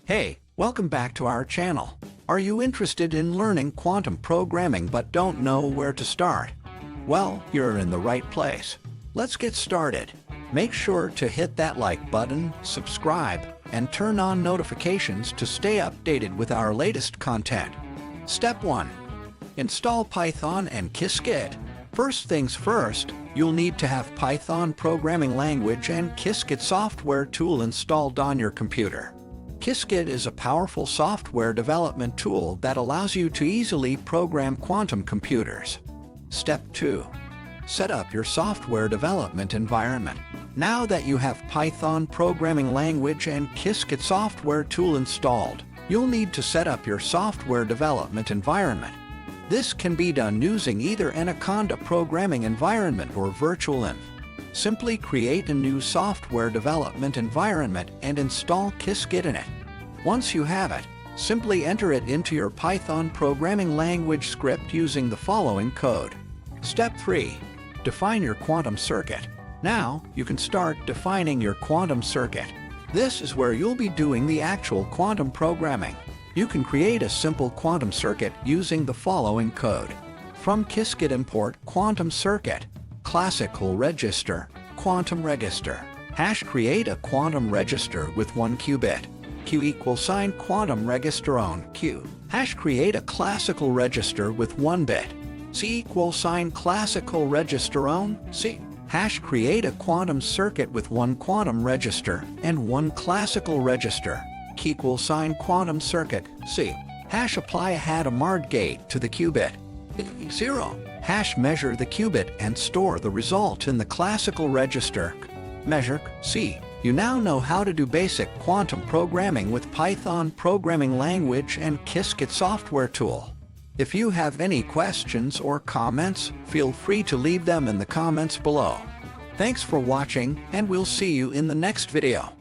Hey, welcome back to our channel. Are you interested in learning quantum programming but don't know where to start? Well, you're in the right place. Let's get started. Make sure to hit that like button, subscribe, and turn on notifications to stay updated with our latest content. Step 1. Install Python and Qiskit. First things first, you'll need to have Python programming language and Qiskit software tool installed on your computer. Qiskit is a powerful software development tool that allows you to easily program quantum computers. Step 2. Set up your software development environment. Now that you have Python programming language and Qiskit software tool installed, you'll need to set up your software development environment. This can be done using either Anaconda programming environment or Virtualenv. Simply create a new software development environment and install Qiskit in it. Once you have it, simply enter it into your Python programming language script using the following code. Step 3. Define your quantum circuit. Now, you can start defining your quantum circuit. This is where you'll be doing the actual quantum programming. You can create a simple quantum circuit using the following code. From Qiskit, import quantum circuit, classical register, quantum register. Create a quantum register with 1 qubit. Q = quantum register on Q. Create a classical register with 1 bit. C = classical register on C. Create a quantum circuit with 1 quantum register and 1 classical register. Key = quantum circuit C. Apply a Hadamard gate to the qubit 0. Measure the qubit and store the result in the classical register. Measure C. You now know how to do basic quantum programming with Python programming language and Qiskit software tool. If you have any questions or comments, feel free to leave them in the comments below. Thanks for watching, and we'll see you in the next video.